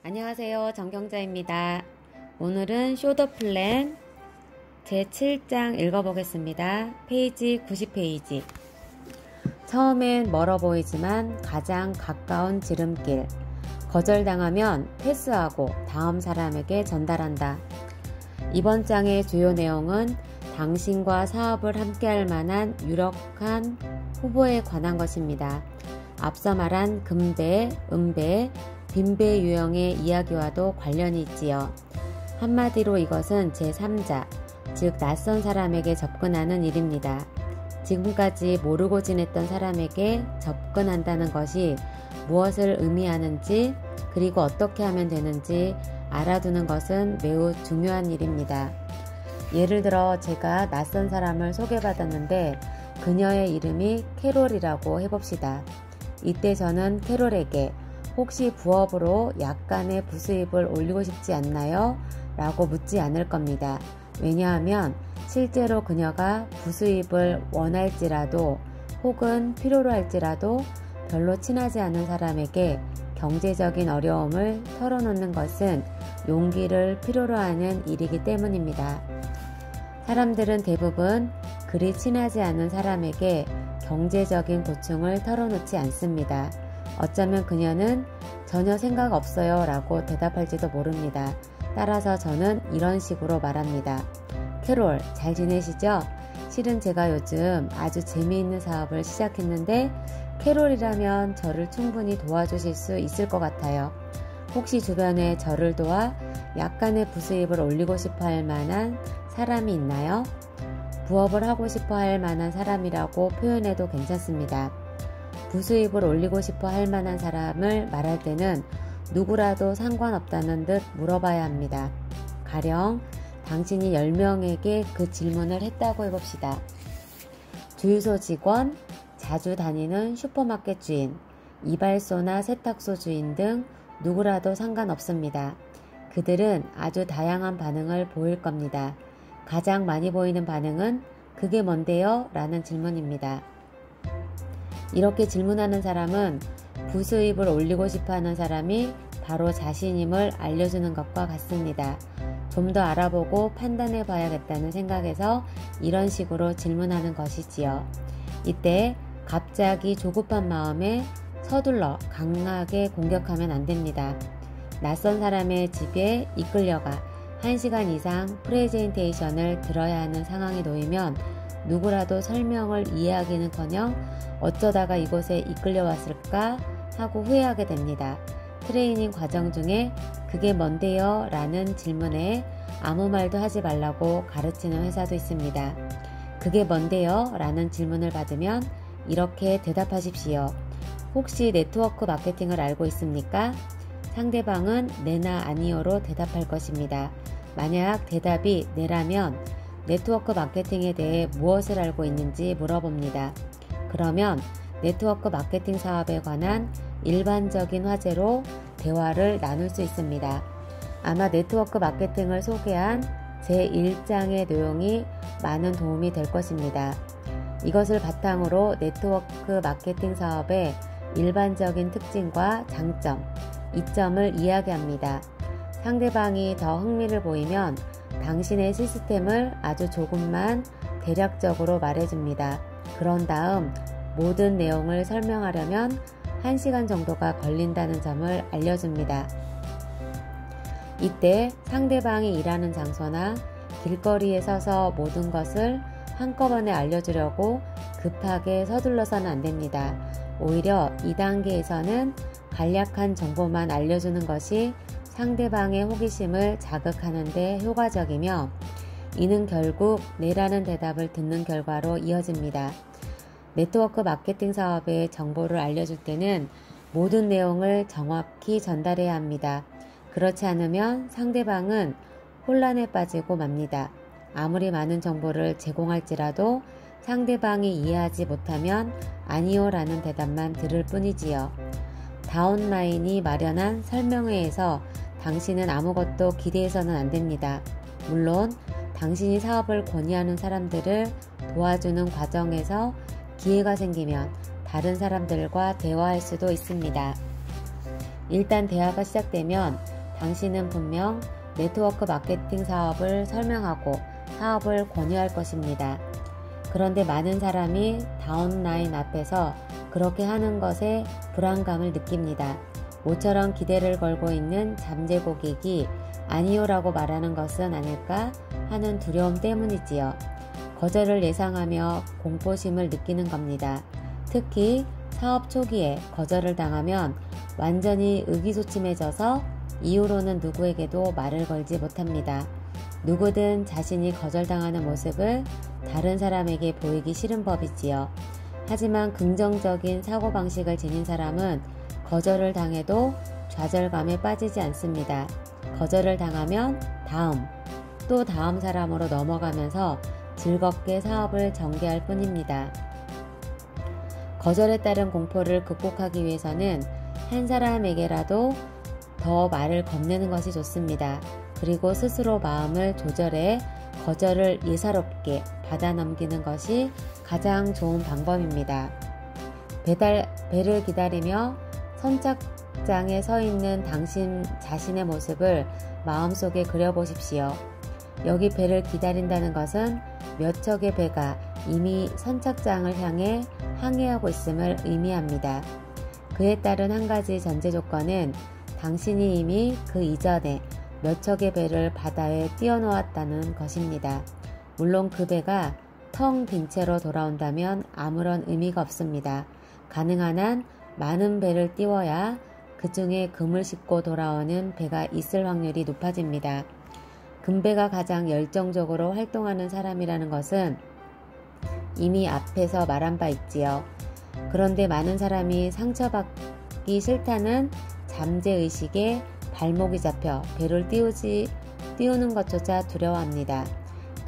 안녕하세요. 정경자입니다. 오늘은 쇼더플랜 제7장 읽어보겠습니다. 페이지 90페이지. 처음엔 멀어 보이지만 가장 가까운 지름길. 거절당하면 패스하고 다음 사람에게 전달한다. 이번 장의 주요 내용은 당신과 사업을 함께할 만한 유력한 후보에 관한 것입니다. 앞서 말한 금배, 은배, 빈배 유형의 이야기와도 관련이 있지요. 한마디로 이것은 제3자, 즉 낯선 사람에게 접근하는 일입니다. 지금까지 모르고 지냈던 사람에게 접근한다는 것이 무엇을 의미하는지 그리고 어떻게 하면 되는지 알아두는 것은 매우 중요한 일입니다. 예를 들어 제가 낯선 사람을 소개받았는데 그녀의 이름이 캐롤이라고 해봅시다. 이때 저는 캐롤에게 혹시 부업으로 약간의 부수입을 올리고 싶지 않나요? 라고 묻지 않을 겁니다. 왜냐하면 실제로 그녀가 부수입을 원할지라도 혹은 필요로 할지라도 별로 친하지 않은 사람에게 경제적인 어려움을 털어놓는 것은 용기를 필요로 하는 일이기 때문입니다. 사람들은 대부분 그리 친하지 않은 사람에게 경제적인 고충을 털어놓지 않습니다. 어쩌면 그녀는 전혀 생각 없어요 라고 대답할지도 모릅니다. 따라서 저는 이런 식으로 말합니다. 캐롤, 잘 지내시죠? 실은 제가 요즘 아주 재미있는 사업을 시작했는데 캐롤이라면 저를 충분히 도와주실 수 있을 것 같아요. 혹시 주변에 저를 도와 약간의 부수입을 올리고 싶어 할 만한 사람이 있나요? 부업을 하고 싶어 할 만한 사람이라고 표현해도 괜찮습니다. 부수입을 올리고 싶어 할 만한 사람을 말할 때는 누구라도 상관없다는 듯 물어봐야 합니다. 가령 당신이 10명에게 그 질문을 했다고 해봅시다. 주유소 직원, 자주 다니는 슈퍼마켓 주인, 이발소나 세탁소 주인 등 누구라도 상관없습니다. 그들은 아주 다양한 반응을 보일 겁니다. 가장 많이 보이는 반응은 그게 뭔데요? 라는 질문입니다. 이렇게 질문하는 사람은 부수입을 올리고 싶어하는 사람이 바로 자신임을 알려주는 것과 같습니다. 좀 더 알아보고 판단해 봐야겠다는 생각에서 이런 식으로 질문하는 것이지요. 이때 갑자기 조급한 마음에 서둘러 강하게 공격하면 안 됩니다. 낯선 사람의 집에 이끌려가 1시간 이상 프레젠테이션을 들어야 하는 상황에 놓이면 누구라도 설명을 이해하기는커녕 어쩌다가 이곳에 이끌려왔을까 하고 후회하게 됩니다. 트레이닝 과정 중에 그게 뭔데요? 라는 질문에 아무 말도 하지 말라고 가르치는 회사도 있습니다. 그게 뭔데요? 라는 질문을 받으면 이렇게 대답하십시오. 혹시 네트워크 마케팅을 알고 있습니까? 상대방은 네나 아니요로 대답할 것입니다. 만약 대답이 네라면 네트워크 마케팅에 대해 무엇을 알고 있는지 물어봅니다. 그러면 네트워크 마케팅 사업에 관한 일반적인 화제로 대화를 나눌 수 있습니다. 아마 네트워크 마케팅을 소개한 제1장의 내용이 많은 도움이 될 것입니다. 이것을 바탕으로 네트워크 마케팅 사업의 일반적인 특징과 장점, 이점을 이야기합니다. 상대방이 더 흥미를 보이면 당신의 시스템을 아주 조금만 대략적으로 말해줍니다. 그런 다음 모든 내용을 설명하려면 1시간 정도가 걸린다는 점을 알려줍니다. 이때 상대방이 일하는 장소나 길거리에 서서 모든 것을 한꺼번에 알려주려고 급하게 서둘러서는 안 됩니다. 오히려 이 단계에서는 간략한 정보만 알려주는 것이 상대방의 호기심을 자극하는 데 효과적이며 이는 결국 네라는 대답을 듣는 결과로 이어집니다. 네트워크 마케팅 사업의 정보를 알려줄 때는 모든 내용을 정확히 전달해야 합니다. 그렇지 않으면 상대방은 혼란에 빠지고 맙니다. 아무리 많은 정보를 제공할지라도 상대방이 이해하지 못하면 아니요 라는 대답만 들을 뿐이지요. 다운라인이 마련한 설명회에서 당신은 아무것도 기대해서는 안 됩니다. 물론 당신이 사업을 권유하는 사람들을 도와주는 과정에서 기회가 생기면 다른 사람들과 대화할 수도 있습니다. 일단 대화가 시작되면 당신은 분명 네트워크 마케팅 사업을 설명하고 사업을 권유할 것입니다. 그런데 많은 사람이 다운라인 앞에서 그렇게 하는 것에 불안감을 느낍니다. 모처럼 기대를 걸고 있는 잠재 고객이 아니요라고 말하는 것은 아닐까 하는 두려움 때문이지요. 거절을 예상하며 공포심을 느끼는 겁니다. 특히 사업 초기에 거절을 당하면 완전히 의기소침해져서 이후로는 누구에게도 말을 걸지 못합니다. 누구든 자신이 거절당하는 모습을 다른 사람에게 보이기 싫은 법이지요. 하지만 긍정적인 사고방식을 지닌 사람은 거절을 당해도 좌절감에 빠지지 않습니다. 거절을 당하면 또 다음 사람으로 넘어가면서 즐겁게 사업을 전개할 뿐입니다. 거절에 따른 공포를 극복하기 위해서는 한 사람에게라도 더 말을 건네는 것이 좋습니다. 그리고 스스로 마음을 조절해 거절을 예사롭게 받아 넘기는 것이 가장 좋은 방법입니다. 배를 기다리며 선착장에 서 있는 당신 자신의 모습을 마음속에 그려보십시오. 여기 배를 기다린다는 것은 몇 척의 배가 이미 선착장을 향해 항해하고 있음을 의미합니다. 그에 따른 한 가지 전제 조건은 당신이 이미 그 이전에 몇 척의 배를 바다에 띄워놓았다는 것입니다. 물론 그 배가 텅 빈 채로 돌아온다면 아무런 의미가 없습니다. 가능한 한 많은 배를 띄워야 그 중에 금을 싣고 돌아오는 배가 있을 확률이 높아집니다. 금배가 가장 열정적으로 활동하는 사람이라는 것은 이미 앞에서 말한 바 있지요. 그런데 많은 사람이 상처받기 싫다는 잠재의식에 발목이 잡혀 배를 띄우는 것조차 두려워합니다.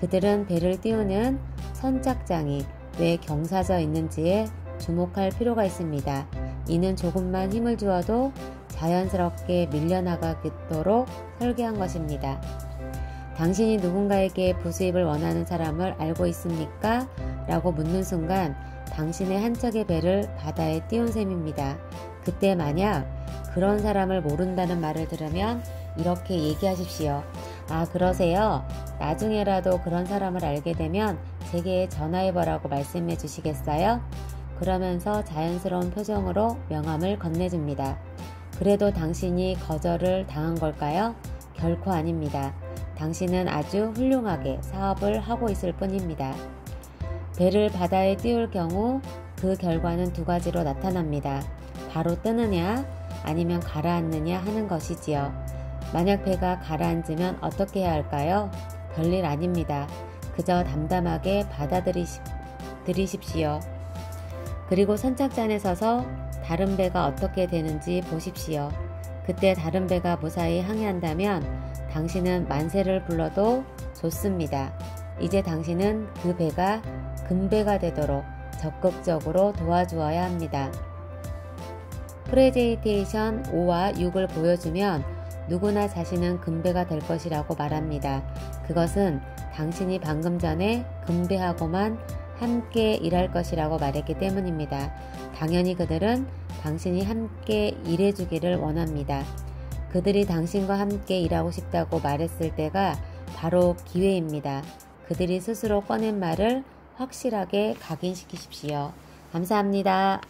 그들은 배를 띄우는 선착장이 왜 경사져 있는지에 주목할 필요가 있습니다. 이는 조금만 힘을 주어도 자연스럽게 밀려나가도록 설계한 것입니다. 당신이 누군가에게 부수입을 원하는 사람을 알고 있습니까? 라고 묻는 순간 당신의 한 척의 배를 바다에 띄운 셈입니다. 그때 만약 그런 사람을 모른다는 말을 들으면 이렇게 얘기하십시오. 아, 그러세요? 나중에라도 그런 사람을 알게 되면 제게 전화해보라고 말씀해 주시겠어요? 그러면서 자연스러운 표정으로 명함을 건네줍니다. 그래도 당신이 거절을 당한 걸까요? 결코 아닙니다. 당신은 아주 훌륭하게 사업을 하고 있을 뿐입니다. 배를 바다에 띄울 경우 그 결과는 두 가지로 나타납니다. 바로 뜨느냐 아니면 가라앉느냐 하는 것이지요. 만약 배가 가라앉으면 어떻게 해야 할까요? 별일 아닙니다. 그저 담담하게 받아들이십시오. 그리고 선착장에 서서 다른 배가 어떻게 되는지 보십시오. 그때 다른 배가 무사히 항해한다면 당신은 만세를 불러도 좋습니다. 이제 당신은 그 배가 금배가 되도록 적극적으로 도와주어야 합니다. 프레젠테이션 5와 6을 보여주면 누구나 자신은 금배가 될 것이라고 말합니다. 그것은 당신이 방금 전에 금배하고만 함께 일할 것이라고 말했기 때문입니다. 당연히 그들은 당신이 함께 일해주기를 원합니다. 그들이 당신과 함께 일하고 싶다고 말했을 때가 바로 기회입니다. 그들이 스스로 꺼낸 말을 확실하게 각인시키십시오. 감사합니다.